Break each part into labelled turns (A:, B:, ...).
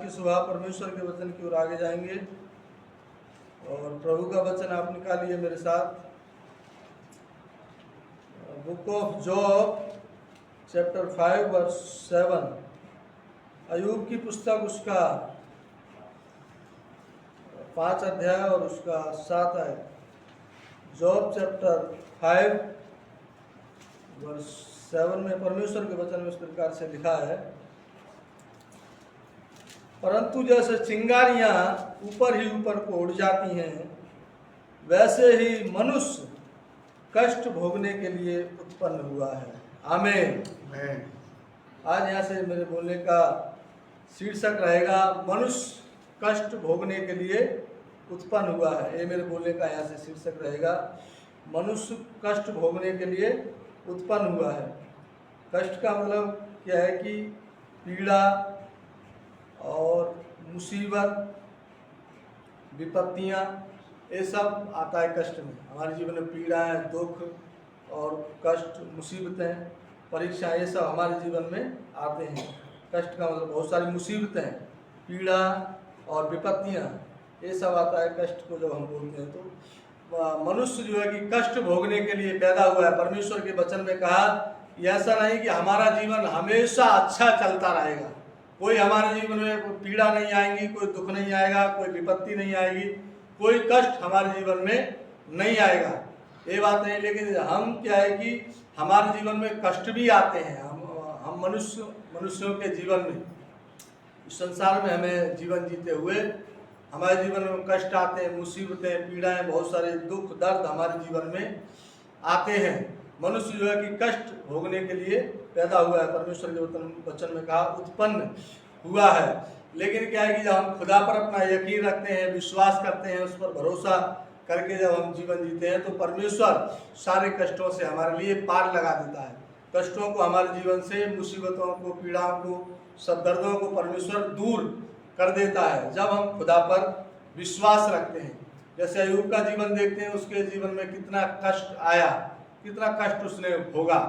A: की सुबह परमेश्वर के वचन की ओर आगे जाएंगे और प्रभु का वचन आप निकालिए मेरे साथ। Book of Job chapter 5 verse 7। अयूब की पुस्तक उसका 5 अध्याय और उसका 7 आयत। जॉब चैप्टर 5 वर्स 7 में परमेश्वर के वचन में इस प्रकार से लिखा है, परंतु जैसे चिंगारियां ऊपर ही ऊपर को उड़ जाती हैं, वैसे ही मनुष्य कष्ट भोगने के लिए उत्पन्न हुआ है। आमीन। आज यहाँ से मेरे बोलने का शीर्षक रहेगा, मनुष्य कष्ट भोगने के लिए उत्पन्न हुआ है। ये मेरे बोलने का यहाँ से शीर्षक रहेगा, मनुष्य कष्ट भोगने के लिए उत्पन्न हुआ है। कष्ट का मतलब क्या है कि पीड़ा और मुसीबत, विपत्तियाँ, ये सब आता है कष्ट में। हमारे जीवन में पीड़ाएं, दुख और कष्ट, मुसीबतें, परीक्षा, ये सब हमारे जीवन में आते हैं। कष्ट का मतलब बहुत सारी मुसीबतें, पीड़ा और विपत्तियाँ, ये सब आता है कष्ट को जब हम बोलते हैं। तो मनुष्य जो है कि कष्ट भोगने के लिए पैदा हुआ है। परमेश्वर के वचन में कहा, ऐसा नहीं कि हमारा जीवन हमेशा अच्छा चलता रहेगा, कोई हमारे जीवन में कोई पीड़ा नहीं आएगी, कोई दुख नहीं आएगा, कोई विपत्ति नहीं आएगी, कोई कष्ट हमारे जीवन में नहीं आएगा, ये बात नहीं। लेकिन हम क्या है कि हमारे जीवन में कष्ट भी आते हैं। हम मनुष्यों के जीवन में, इस संसार में हमें जीवन जीते हुए हमारे जीवन में कष्ट आते हैं, मुसीबतें, पीड़ाएं, बहुत सारे दुख दर्द हमारे जीवन में आते हैं। मनुष्य जो है कि कष्ट भोगने के लिए पैदा हुआ है। परमेश्वर के वचन में कहा उत्पन्न हुआ है। लेकिन क्या है कि जब हम खुदा पर अपना यकीन रखते हैं, विश्वास करते हैं, उस पर भरोसा करके जब हम जीवन जीते हैं, तो परमेश्वर सारे कष्टों से हमारे लिए पार लगा देता है। कष्टों को हमारे जीवन से, मुसीबतों को, पीड़ाओं को, सब दर्दों को परमेश्वर दूर कर देता है जब हम खुदा पर विश्वास रखते हैं। जैसे अयूब का जीवन देखते हैं, उसके जीवन में कितना कष्ट आया, कितना कष्ट उसने भोगा,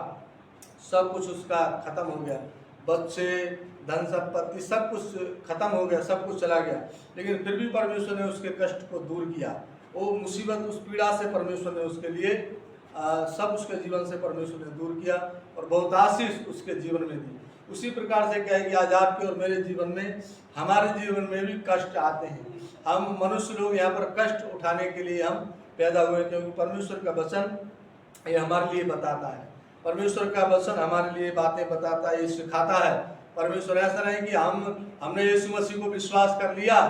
A: सब कुछ उसका खत्म हो गया, बच्चे, धन संपत्ति, सब कुछ खत्म हो गया, सब कुछ चला गया। लेकिन फिर भी परमेश्वर ने उसके कष्ट को दूर किया। वो मुसीबत, उस पीड़ा से परमेश्वर ने उसके लिए सब उसके जीवन से परमेश्वर ने दूर किया और बहुत आशीष उसके जीवन में दी। उसी प्रकार से क्या है कि आज आपके और मेरे जीवन में, हमारे जीवन में भी कष्ट आते हैं। हम मनुष्य लोग यहाँ पर कष्ट उठाने के लिए हम पैदा हुए, क्योंकि परमेश्वर का वचन ये हमारे लिए बताता है। परमेश्वर का वचन हमारे लिए बातें बताता है, ये सिखाता है। परमेश्वर ऐसा नहीं कि हमने यीशु मसीह को विश्वास कर लिया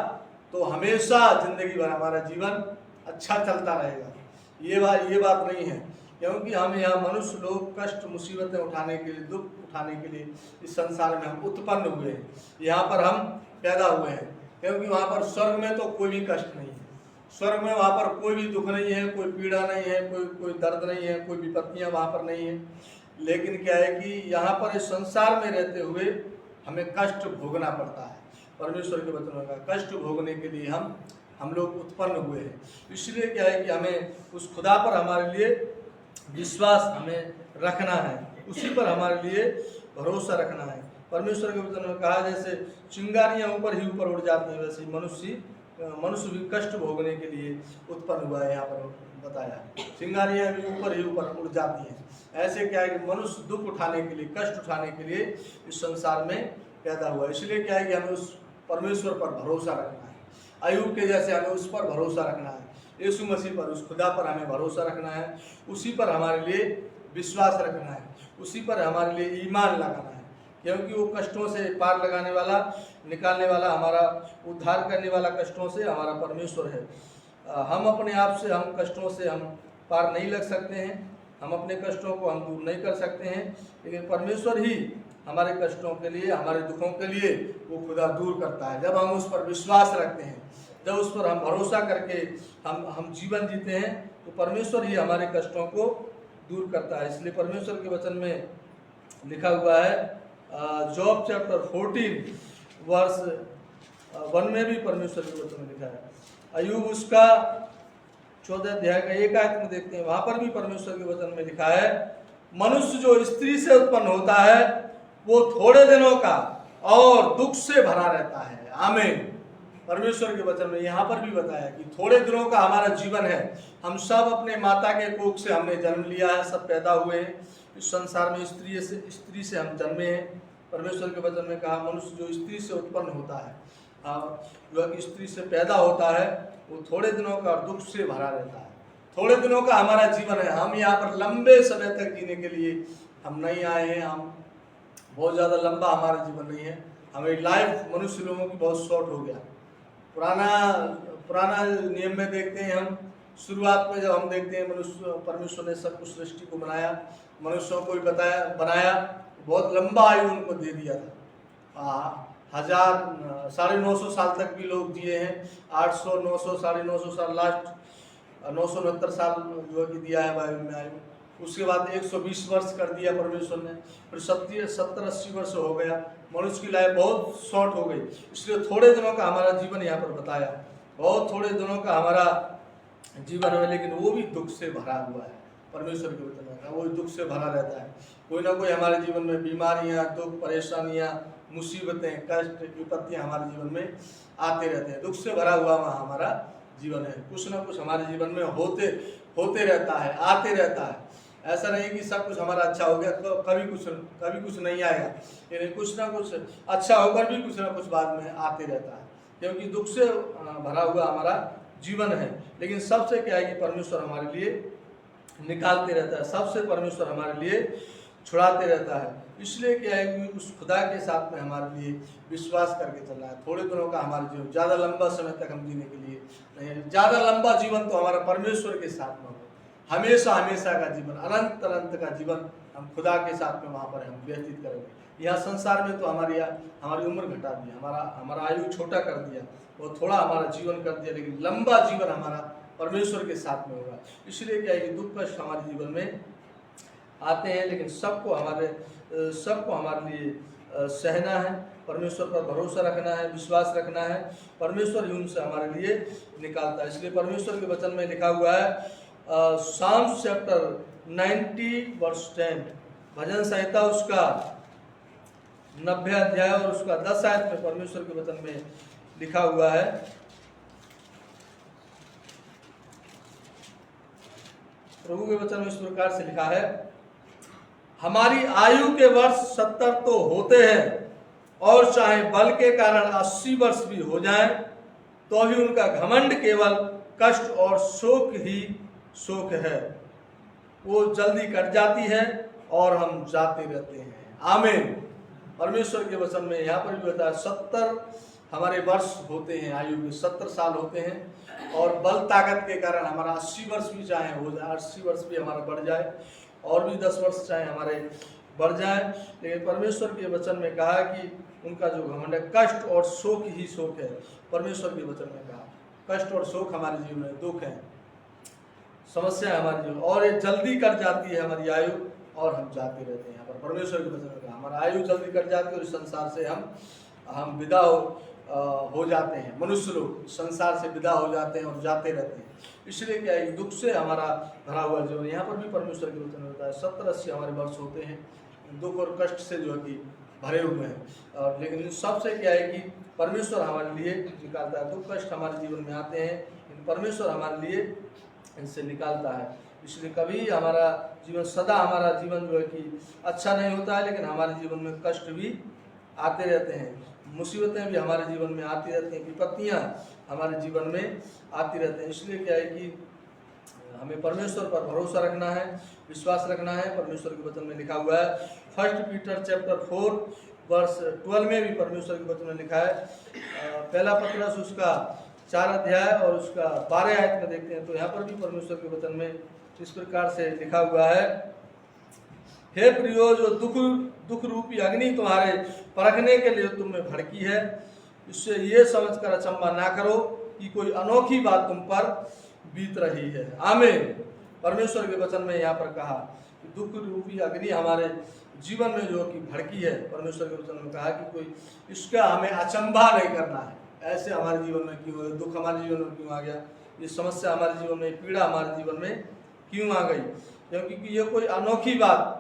A: तो हमेशा जिंदगी भर हमारा जीवन अच्छा चलता रहेगा, ये बात नहीं है। क्योंकि हम यहाँ मनुष्य लोग कष्ट, मुसीबतें उठाने के लिए, दुख उठाने के लिए इस संसार में हम उत्पन्न हुए हैं, यहाँ पर हम पैदा हुए हैं। क्योंकि वहाँ पर स्वर्ग में तो कोई भी कष्ट नहीं है, स्वर्ग में वहाँ पर कोई भी दुख नहीं है, कोई पीड़ा नहीं है, कोई दर्द नहीं है, कोई विपत्तियाँ वहाँ पर नहीं है। लेकिन क्या है कि यहाँ पर इस संसार में रहते हुए हमें कष्ट भोगना पड़ता है। परमेश्वर के वचन का कष्ट भोगने के लिए हम लोग उत्पन्न हुए हैं। इसलिए क्या है कि हमें उस खुदा पर हमारे लिए विश्वास हमें रखना है, उसी पर हमारे लिए भरोसा रखना है। परमेश्वर के वचन में कहा, जैसे चिंगारियां ऊपर ही ऊपर उड़ जाती हैं, वैसे मनुष्य भी कष्ट भोगने के लिए उत्पन्न हुआ है। यहाँ पर बताया, चिंगारियां भी ऊपर ही ऊपर उड़ जाती हैं। ऐसे क्या है कि मनुष्य दुख उठाने के लिए, कष्ट उठाने के लिए इस संसार में पैदा हुआ है। इसलिए क्या है कि हमें उस परमेश्वर पर भरोसा रखना है। अयूब के जैसे हमें उस पर भरोसा रखना है, यीशु मसीह पर, उस खुदा पर हमें भरोसा रखना है, उसी पर हमारे लिए विश्वास रखना है, उसी पर हमारे लिए ईमान लगाना है। क्योंकि वो कष्टों से पार लगाने वाला, निकालने वाला, हमारा उद्धार करने वाला कष्टों से हमारा परमेश्वर है। हम अपने आप से, हम कष्टों से हम पार नहीं लग सकते हैं, हम अपने कष्टों को हम दूर नहीं कर सकते हैं। लेकिन परमेश्वर ही हमारे कष्टों के लिए, हमारे दुखों के लिए वो खुदा दूर करता है। जब हम उस पर विश्वास रखते हैं, जब उस पर हम भरोसा करके हम जीवन जीते हैं, तो परमेश्वर ही हमारे कष्टों को दूर करता है। इसलिए परमेश्वर के वचन में लिखा हुआ है, जॉब चैप्टर 14 वर्स 1 में भी परमेश्वर के वचन में लिखा है। अयूब उसका 14 अध्याय का 1 आयत में देखते हैं, वहां पर भी परमेश्वर के वचन में लिखा है, मनुष्य जो स्त्री से उत्पन्न होता है वो थोड़े दिनों का और दुख से भरा रहता है। आमीन। परमेश्वर के वचन में यहाँ पर भी बताया कि थोड़े दिनों का हमारा जीवन है। हम सब अपने माता के कोख से हमने जन्म लिया है, सब पैदा हुए हैं इस संसार में, स्त्री से हम जन्मे हैं। परमेश्वर के वचन में कहा मनुष्य जो स्त्री से उत्पन्न होता है, जो स्त्री से पैदा होता है, वो थोड़े दिनों का दुख से भरा रहता है। थोड़े दिनों का हमारा जीवन है। हम यहाँ पर लंबे समय तक जीने के लिए हम नहीं आए हैं। हम बहुत ज़्यादा लंबा हमारा जीवन नहीं है। हमें लाइफ मनुष्य लोगों की बहुत शॉर्ट हो गया। पुराना नियम में देखते हैं हम, शुरुआत में जब हम देखते हैं परमेश्वर ने सब कुछ सृष्टि को बनाया, मनुष्यों को भी बनाया, बहुत लंबा आयु उनको दे दिया था। 950 साल तक भी लोग जिए हैं, 800, 900, 950 साल, लास्ट 969 साल जो कि दिया है बाइबल में आयु। उसके बाद 120 वर्ष कर दिया परमेश्वर ने, फिर 70-80 वर्ष हो गया। मनुष्य की लाइफ बहुत शॉर्ट हो गई। इसलिए थोड़े दिनों का हमारा जीवन यहाँ पर बताया, बहुत थोड़े दिनों का हमारा जीवन है, लेकिन वो भी दुख से भरा हुआ है। परमेश्वर के वचन में वो दुख से भरा रहता है। कोई ना कोई हमारे जीवन में बीमारियाँ, दुख, परेशानियाँ, मुसीबतें, कष्ट, विपत्तियाँ हमारे जीवन में आते रहते हैं। दुख से भरा हुआ हमारा जीवन है। कुछ ना कुछ हमारे जीवन में होते रहता है, आते रहता है। ऐसा नहीं कि सब कुछ हमारा अच्छा हो गया तो कभी कुछ नहीं आएगा, यानी कुछ ना कुछ अच्छा होकर भी कुछ ना कुछ बाद में आते रहता है, क्योंकि दुख से भरा हुआ हमारा जीवन है। लेकिन सबसे क्या है कि परमेश्वर हमारे लिए निकालते रहता है, सबसे परमेश्वर हमारे लिए छुड़ाते रहता है। इसलिए क्या है कि उस खुदा के साथ में हमारे लिए विश्वास करके चलना है। थोड़े दिनों का हमारा जीवन, ज़्यादा लंबा समय तक हम जीने के लिए नहीं, ज़्यादा लंबा जीवन तो हमारा परमेश्वर के साथ में हो, हमेशा हमेशा का जीवन, अनंत का जीवन हम खुदा के साथ में वहाँ पर हम व्यतीत करेंगे। यहाँ संसार में तो हमारी उम्र घटा दी, हमारा आयु छोटा कर दिया, वो थोड़ा हमारा जीवन कर दिया, लेकिन लंबा जीवन हमारा परमेश्वर के साथ में होगा। इसलिए क्या है कि दुख कष्ट हमारे जीवन में आते हैं, लेकिन सबको हमारे लिए सहना है, परमेश्वर पर भरोसा रखना है, विश्वास रखना है। परमेश्वर ही उनसे हमारे लिए निकालता है। इसलिए परमेश्वर के वचन में लिखा हुआ है, साम्स चैप्टर 90 वर्स 10, भजन संहिता उसका 90 अध्याय और उसका 10 आयत में परमेश्वर के वचन में लिखा हुआ है, प्रभु के वचन में इस प्रकार से लिखा है, हमारी आयु के वर्ष 70 तो होते हैं, और चाहे बल के कारण 80 वर्ष भी हो जाएं, तो भी उनका घमंड केवल कष्ट और शोक ही शोक है। वो जल्दी कट जाती है और हम जाते रहते हैं। आमीन। परमेश्वर के वचन में यहाँ पर भी बताया 70 हमारे वर्ष होते हैं, आयु के 70 साल होते हैं, और बल ताकत के कारण हमारा 80 वर्ष भी चाहे हो जाए, 80 वर्ष भी हमारा बढ़ जाए, और भी 10 वर्ष चाहे हमारे बढ़ जाए, लेकिन परमेश्वर के वचन में कहा कि उनका जो घमंड है कष्ट और शोक ही शोक है। परमेश्वर के वचन में कहा कष्ट और शोक हमारे जीवन में, दुख है, समस्या है हमारे जीवन, और ये जल्दी कट जाती है हमारी आयु, और हम जाते रहते हैं। यहाँ पर परमेश्वर के वचन में कहा हमारा आयु जल्दी कट जाती है, और इस संसार से हम विदा हो जाते हैं। मनुष्य लोग संसार से विदा हो जाते हैं और जाते रहते हैं। इसलिए क्या है, दुख से हमारा भरा हुआ जीवन। यहाँ पर भी परमेश्वर के वचन में बताया 70-80 हमारे वर्ष होते हैं, दुख और कष्ट से जो है कि भरे हुए हैं। और लेकिन इन सबसे क्या है कि परमेश्वर हमारे लिए निकालता है। दुख कष्ट हमारे जीवन में आते हैं, परमेश्वर हमारे लिए इनसे निकालता है। इसलिए कभी हमारा जीवन, सदा हमारा जीवन जो है कि अच्छा नहीं होता है, लेकिन हमारे जीवन में कष्ट भी आते रहते हैं, मुसीबतें भी हमारे जीवन में आती रहती हैं, विपत्तियाँ हमारे जीवन में आती रहती हैं। इसलिए क्या है कि हमें परमेश्वर पर भरोसा रखना है, विश्वास रखना है। परमेश्वर के वचन में लिखा हुआ है, 1 पीटर चैप्टर 4 वर्स 12 में भी परमेश्वर के वचन में लिखा है, पहला पत्रस उसका 4 अध्याय और उसका 12 आयत में देखते हैं, तो यहाँ पर भी परमेश्वर के वचन में इस प्रकार से लिखा हुआ है, हे प्रियो, जो दुख रूपी अग्नि तुम्हारे परखने के लिए तुम में भड़की है, इससे ये समझकर अचंभा ना करो कि कोई अनोखी बात तुम पर बीत रही है। आमीन। परमेश्वर के वचन में यहाँ पर कहा कि दुख रूपी अग्नि हमारे जीवन में जो कि भड़की है, परमेश्वर के वचन में कहा कि कोई इसका हमें अचंभा नहीं करना है। ऐसे हमारे जीवन में क्यों है, दुख हमारे जीवन में क्यों आ गया, ये समस्या हमारे जीवन में, पीड़ा हमारे जीवन में क्यों आ गई, क्योंकि ये कोई अनोखी बात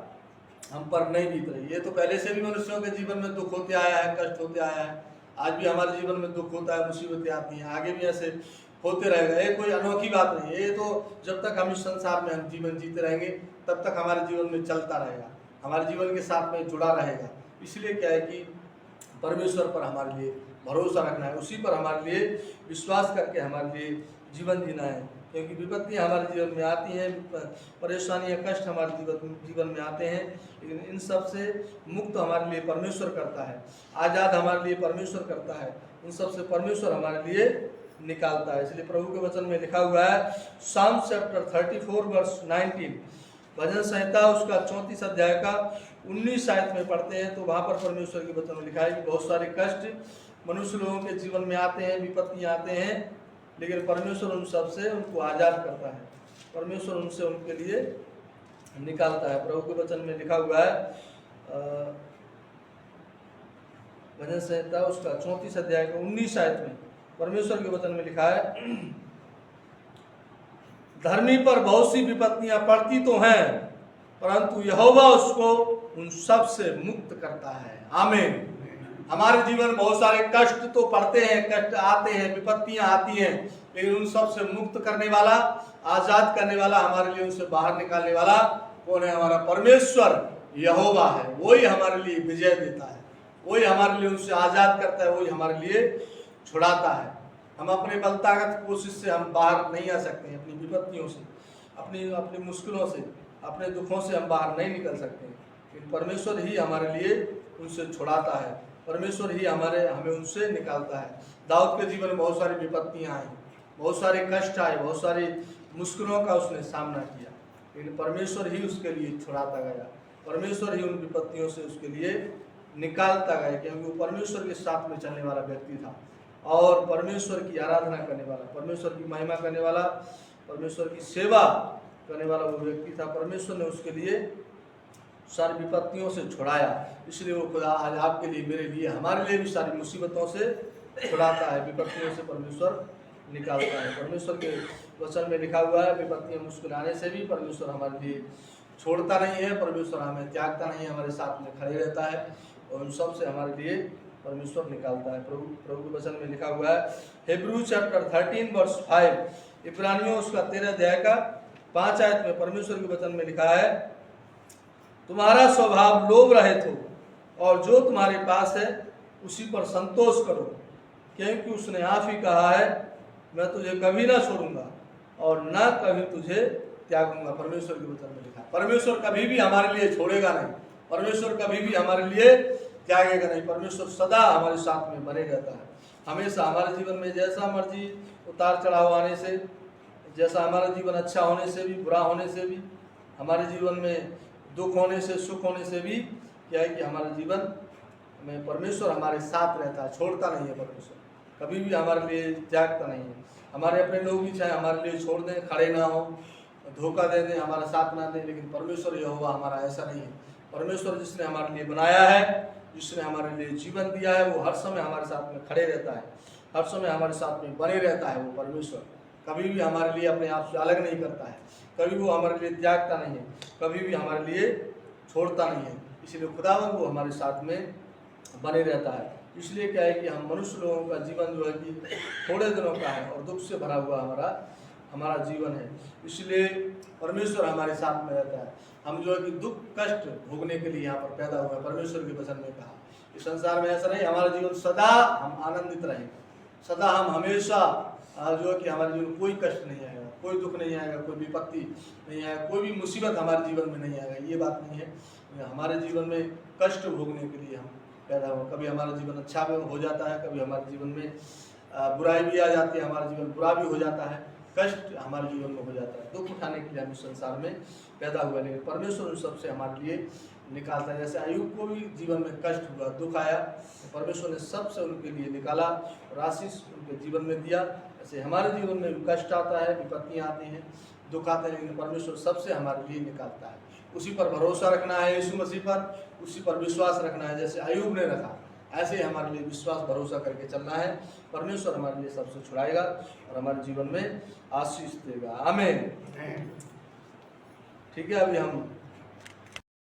A: हम पर नहीं बीत रही। ये तो पहले से भी मनुष्यों के जीवन में दुख होते आया है, कष्ट होते आया है, आज भी हमारे जीवन में दुख होता है, मुसीबतें आती हैं, आगे भी ऐसे होते रहेगा। ये कोई अनोखी बात नहीं है। ये तो जब तक हम इस संसार में हम जीवन जीते रहेंगे तब तक हमारे जीवन में चलता रहेगा, हमारे जीवन के साथ में जुड़ा रहेगा। इसलिए क्या है कि परमेश्वर पर हमारे लिए भरोसा रखना है, उसी पर हमारे लिए विश्वास करके हमारे लिए जीवन जीना है। क्योंकि विपत्तियाँ हमारे जीवन में आती हैं, परेशानियाँ, कष्ट हमारे जीवन में आते हैं, लेकिन इन सब से मुक्त हमारे लिए परमेश्वर करता है, आज़ाद हमारे लिए परमेश्वर करता है, इन सब से परमेश्वर हमारे लिए निकालता है। इसलिए प्रभु के वचन में लिखा हुआ है, साम चैप्टर 34 वर्स 19, भजन संहिता उसका 34 अध्याय का 19 आयत में पढ़ते हैं तो वहाँ पर परमेश्वर के वचन में लिखा है कि बहुत सारे कष्ट मनुष्य लोगों के जीवन में आते हैं, विपत्तियाँ आते हैं, लेकिन परमेश्वर उन सब से उनको आज़ाद करता है, परमेश्वर उनसे उनके लिए निकालता है। प्रभु के वचन में लिखा हुआ है, भजन संहिता उसका 34 अध्याय का 19 आयत में परमेश्वर के वचन में लिखा है, धर्मी पर बहुत सी विपत्तियां पड़ती तो हैं, परंतु यहोवा उसको उन सब से मुक्त करता है। आमीन। हमारे जीवन में बहुत सारे कष्ट तो पड़ते हैं, कष्ट आते हैं, विपत्तियां आती हैं, लेकिन उन सब से मुक्त करने वाला, आजाद करने वाला, हमारे लिए उनसे बाहर निकालने वाला कौन है? हमारा परमेश्वर यहोवा है। वही हमारे लिए विजय देता है, वही हमारे लिए उनसे आजाद करता है, वही हमारे लिए छुड़ाता है। हम अपने बल ताकत कोशिश से हम बाहर नहीं आ सकते हैं, अपनी विपत्तियों से, अपनी मुश्किलों से, अपने दुखों से हम बाहर नहीं निकल सकते हैं, लेकिन परमेश्वर ही हमारे लिए उनसे छुड़ाता है, परमेश्वर ही हमें उनसे निकालता है। दाऊद के जीवन में बहुत सारी विपत्तियां आई, बहुत सारे कष्ट आए, बहुत सारी मुश्किलों का उसने सामना किया, लेकिन परमेश्वर ही उसके लिए छुड़ाता गया, परमेश्वर ही उन विपत्तियों से उसके लिए निकालता गया, क्योंकि वो परमेश्वर के साथ में चलने वाला व्यक्ति था और परमेश्वर की आराधना करने वाला, परमेश्वर की महिमा करने वाला, परमेश्वर की सेवा करने वाला वो व्यक्ति था। परमेश्वर ने उसके लिए सारी विपत्तियों से छुड़ाया। इसलिए वो खुदा आज आपके लिए, मेरे लिए, हमारे लिए भी सारी मुसीबतों से छुड़ाता है, विपत्तियों से परमेश्वर निकालता है। परमेश्वर के वचन में लिखा हुआ है, विपत्तियां मुश्किल आने से भी परमेश्वर हमारे लिए छोड़ता नहीं है, परमेश्वर हमें त्यागता नहीं है, हमारे साथ में खड़े रहता है और उन सब से हमारे लिए परमेश्वर निकालता है। प्रभु के वचन में लिखा हुआ है, हिब्रू चैप्टर 13 वर्स 5, इब्रानियों उसका 13 अध्याय का 5 आयत में परमेश्वर के वचन में लिखा है, तुम्हारा स्वभाव लोभ रहित हो और जो तुम्हारे पास है उसी पर संतोष करो, क्योंकि उसने आप ही कहा है, मैं तुझे कभी ना छोड़ूंगा और ना कभी तुझे त्यागूंगा। परमेश्वर के वचन में लिखा, परमेश्वर कभी भी हमारे लिए छोड़ेगा नहीं, परमेश्वर कभी भी हमारे लिए त्यागेगा नहीं, परमेश्वर सदा हमारे साथ में बने रहता है। हमेशा हमारे जीवन में जैसा मर्जी उतार चढ़ाव आने से, जैसा हमारा जीवन अच्छा होने से भी, बुरा होने से भी, हमारे जीवन में दुख होने से, सुख होने से भी, क्या है कि हमारा जीवन में परमेश्वर हमारे साथ रहता है, छोड़ता नहीं है। परमेश्वर कभी भी हमारे लिए त्यागता नहीं है। हमारे अपने लोग भी चाहे हमारे लिए छोड़ दें, खड़े ना हो, धोखा दे दें, हमारा साथ ना दें, लेकिन परमेश्वर यहोवा हमारा ऐसा नहीं है। परमेश्वर जिसने हमारे लिए बनाया है, जिसने हमारे लिए जीवन दिया है, वो हर समय हमारे साथ में खड़े रहता है, हर समय हमारे साथ में बने रहता है। वो परमेश्वर कभी भी हमारे लिए अपने आप से अलग नहीं करता है, कभी वो हमारे लिए त्यागता नहीं है, कभी भी हमारे लिए छोड़ता नहीं है। इसलिए खुदावन वो हमारे साथ में बने रहता है। इसलिए क्या है कि हम मनुष्य लोगों का जीवन जो है कि थोड़े दिनों का है और दुख से भरा हुआ हमारा जीवन है। इसलिए परमेश्वर हमारे साथ में रहता है। हम जो है कि दुख कष्ट भोगने के लिए यहाँ पर पैदा हुए हैं। परमेश्वर के वचन में कहा, इस संसार में ऐसा नहीं, हमारा जीवन सदा हम आनंदित रहेंगे, सदा हम हमेशा जो है कि हमारे जीवन कोई कष्ट नहीं आएगा, कोई दुख नहीं आएगा, कोई विपत्ति नहीं आएगा, कोई भी मुसीबत हमारे जीवन में नहीं आएगा। ये बात नहीं है। हमारे जीवन में कष्ट भोगने के लिए हम पैदा हुए। कभी हमारा जीवन अच्छा हो जाता है, कभी हमारे जीवन में बुराई भी आ जाती है, हमारा जीवन बुरा भी हो जाता है, कष्ट हमारे जीवन में हो जाता है। दुख उठाने के लिए हम इस संसार में पैदा हुआ, लेकिन परमेश्वर उन सबसे हमारे लिए निकालता है। जैसे अय्यूब को भी जीवन में कष्ट हुआ, दुख आया, तो परमेश्वर ने सबसे उनके लिए निकाला और आशीष उनके जीवन में दिया। ऐसे हमारे जीवन में भी कष्ट आता है, विपत्तियाँ आती हैं, दुख आते हैं, लेकिन परमेश्वर सबसे हमारे लिए निकालता है। उसी पर भरोसा रखना है, यीशु मसीह पर, उसी पर विश्वास रखना है। जैसे अय्यूब ने रखा, ऐसे हमारे लिए विश्वास भरोसा करके चलना है। परमेश्वर हमारे लिए सबसे छुड़ाएगा और हमारे जीवन में आशीष देगा। आमीन। ठीक है, अभी हम